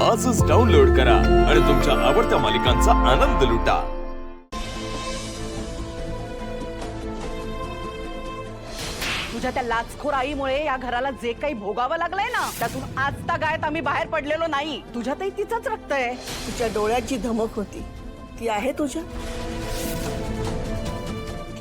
आजच डाउनलोड करा आणि तुमच्या आवडत्या मालिकांचा आनंद लुटा। तुझ्या त्या लाचखोर आईमुळे या घराला जे काही भोगावं लागलंय ना, त्यातून आजता गायत आम्ही बाहेर पडलेलो नाही। तुझ्यातही तिचंच रक्त आहे। तुझ्या डोळ्यात जी धमक होती ती आहे तुझ्या।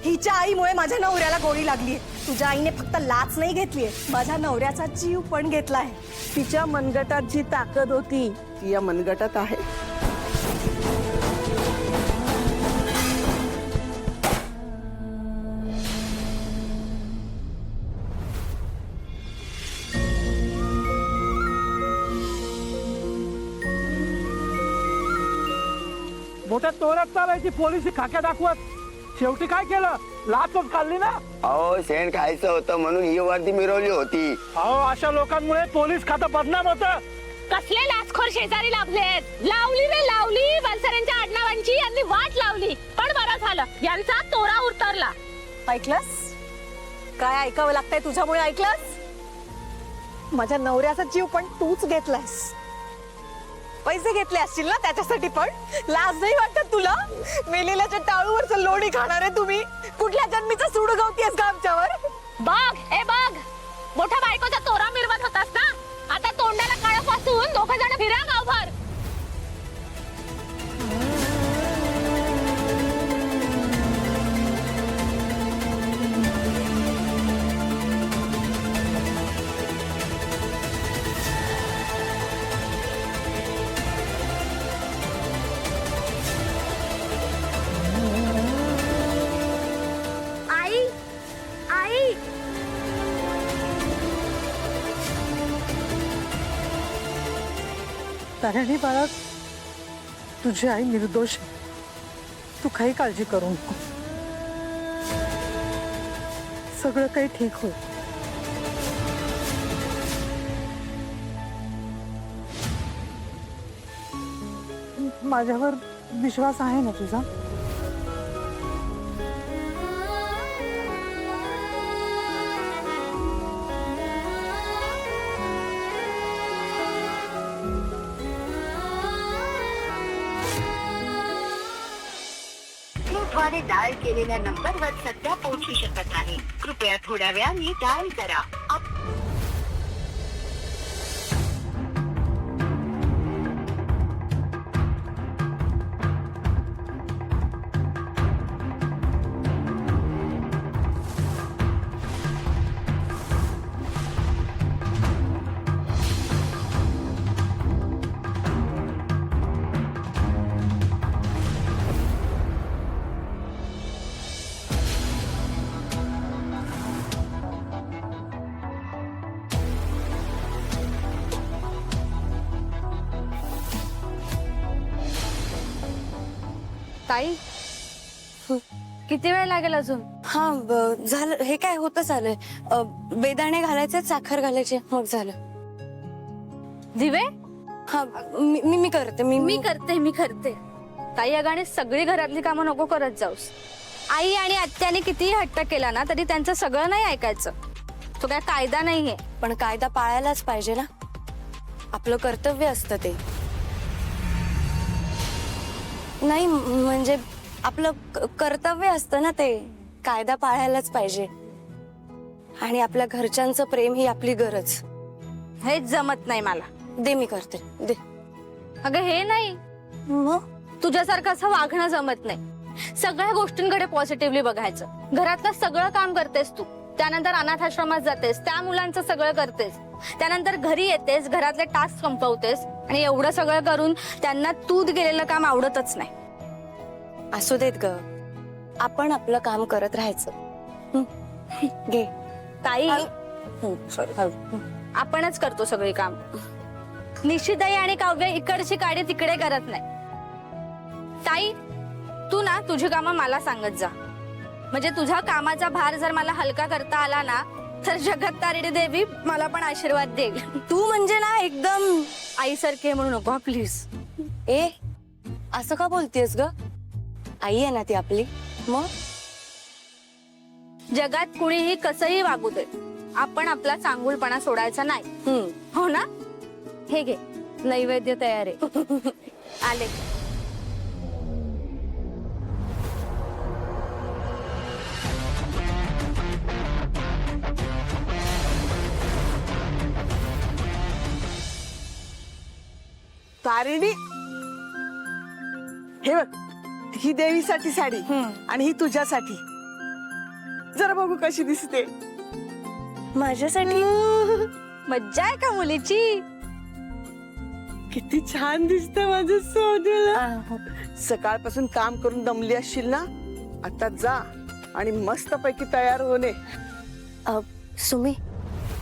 हिच्या आईमुळे माझ्या नवऱ्याला गोळी लागली। तुझ्या आईने फक्त लाच नाही घेतलीये, माझ्या नवऱ्याचा जीव पण घेतलाय। तिच्या मनगटात जी ताकद होती ती या मनगटात आहे। मोठ्या तोरात चालायची पोलिस खाक्या दाखवत शेवटी काय केलं? लाचच खाल्ली ना। अहो शेण खायचं होतं म्हणून ही वर्दी मिरवली होती। अहो अशा लोकांमुळे पोलीस खातं बदनाम होतं। कसले लाचखोर शेजारी लाभलेत। लावली रे लावली, वलसऱ्यांच्या आडनावांची यांनी वाट लावली, पण बरं झालं यांचा तोरा उतरला। ऐकलंस काय ऐकावं लागतंय तुझ्यामुळे? ऐकलंस? माझ्या नवऱ्याचा जीव पण तूच घेतलास। पैसे घेतले असतील ना त्याच्यासाठी, पण लाज नाही वाटत तुला? मेलेल्याच्या टाळूवरचं लोणी खाणार आहे तुम्ही। कुठल्या जन्मीचा सूड गवतीयस का आमच्यावर? बघ मोठ्या बायकोचा तोरा मिरवत होतास ना, आता तोंडाला काळं फासून दोघं जण फिरा गावभर। आई तारणी बाळा, तुझी आई निर्दोष आहे। तू काही काळजी करू नको, सगळं काही ठीक होईल। माझ्यावर विश्वास आहे ना तुझा? द्वारे डायल केलेल्या नंबरवर सध्या पोहोचू शकत नाही, कृपया थोड्या वेळाने डायल करा। ताई किती वेळ लागेल अजून? हा झालं, हे काय होतं आलंय। बेदाणे घालायचे, साखर घालायचे, मग झालं। दिवे हा मी करते। मी करते। ताई अगाने सगळी घरातली कामं नको करत जाऊस। आई आणि आत्याने कितीही हट्ट केला ना तरी त्यांचं सगळं नाही ऐकायचं। तो काय कायदा नाहीये। पण कायदा पाळायलाच पाहिजे ना, आपलं कर्तव्य असतं ते। नाही म्हणजे आपलं कर्तव्य असतं ना ते, कायदा पाळायलाच पाहिजे। आणि आपल्या घरच्यांचं प्रेम ही आपली गरज। हेच जमत नाही मला। दे, मी करते, दे। अगं हे नाही, मग तुझ्यासारखं असं वागणं जमत नाही। सगळ्या गोष्टींकडे पॉझिटिव्हली बघायचं। घरातलं सगळं काम करतेस तू, त्यानंतर अनाथ आश्रमात जातेस, त्या मुलांचं सगळं करतेस, त्यानंतर घरी येतेस, घरातले टास्क संपवतेस, आणि एवढं सगळं करून त्यांना तू गेलेलं काम आवडतच नाही। असू देत ग, आपण आपलं काम करत राहायचं। घे ताई, सॉरी, आपणच करतो सगळी काम। निशिताई आणि काव्य इकडची काडी तिकडे करत नाही। ताई तू ना तुझी कामं मला सांगत जा, म्हणजे तुझ्या कामाचा भार जर मला हलका करता आला ना तर जगत तारिणी देवी मला पण आशीर्वाद देईल। तू म्हणजे ना एकदम आईसारखे म्हणू नको प्लीज। ए असं का बोलतेस ग? आई आहे ना ती आपली। मग जगात कुणीही कसंही वागू दे, आपण आपला चांगुलपणा सोडायचा नाही। हो ना? हे घे, नैवेद्य तयार आहे. आले. तारिणी, हे बघ, ही देवीसाठी साडी आणि ही तुझ्यासाठी. जरा बघू कशी दिसते. माझ्यासाठी मज्जा आहे का मुलीची? किती छान दिसत माझं सोन्याला. सकाळपासून काम करून दमली असशील ना, आता जा आणि मस्त पैकी तयार होणे. सुमी,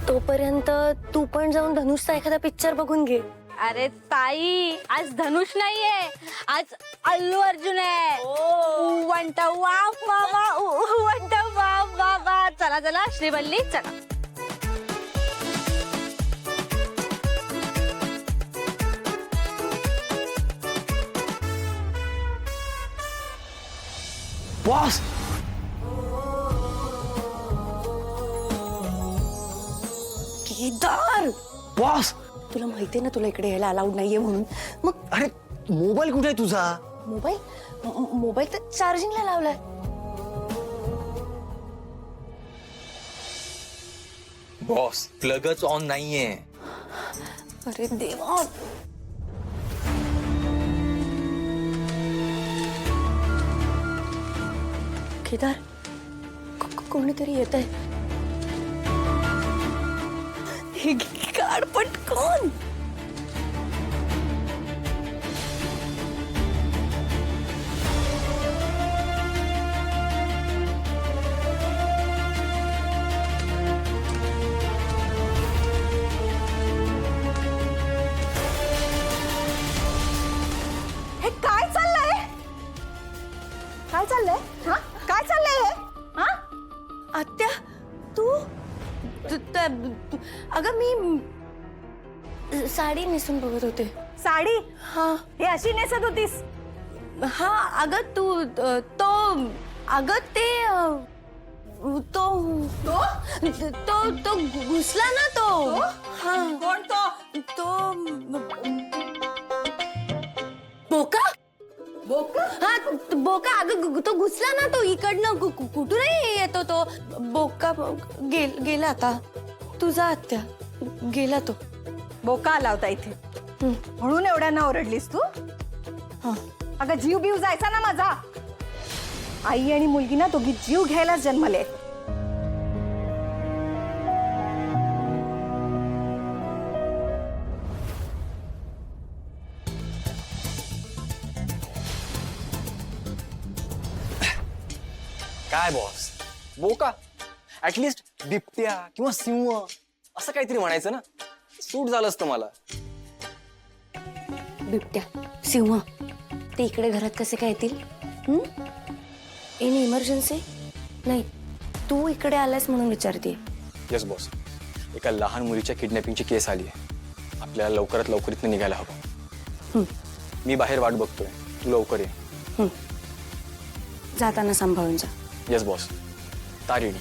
तोपर्यंत तू पण जाऊन धनुषचा एखादा पिक्चर बघून घे. अरे ताई, आज धनुष नाहीये, आज अल्लू अर्जुन आहे. वंटा वाफ बाबा, वंटा वाफ बाबा. चला चला श्रीवल्ली, चला. बॉस, केदार, बॉस, तुला माहितीये ना तुला इकडे यायला अलाउड नाहीये म्हणून. मग अरे मोबाईल कुठे आहे तुझा? मोबाईल तर चार्जिंगला लावलाय. बॉस, प्लगच ऑन नाहीये. अरे देवा. केदार, कोणीतरी येत आहे. हे काढ पटकन. हे काय चाललंय? काय चाललंय? हा, काय चाललंय हे? हा, आत्या, तू अगं मी साडी नेसून बघत होते. साडी? हा हे अशी नेसत होतीस? हा, अगं तू तो अगं ते तो तो तो घुसला ना तो. हा, कोण तो? तो बोका. हा, बोका. अगं तो घुसला ना तो इकडनं. कुठूनही येतो तो बोका. गेला आता. तुझा आत्या गेला तो. बोका आला होता इथे म्हणून एवढ्यांना ओरडलीस तू? अगं जीव बीव जायचा ना माझा. आई आणि मुलगी ना दोघी जीव घ्यायलाच जन्मले. काय बॉस, बोका? ऍटलिस्ट बिबट्या किंवा सिंह असं काहीतरी म्हणायचं ना, सूट झालं असतं मला. बिबट्या, सिंह ते इकडे घरात कसे काय येतील? In emergency? नाही, तू इकडे आलास म्हणून विचारते. येस बॉस, एका लहान मुलीच्या किडनॅपिंगची केस आली आहे. आपल्याला लवकरात लवकर इथनं निघायला हवं. मी बाहेर वाट बघतोय, तू लवकर ये. जाताना सांभाळून जा. Yes boss. तारिणी,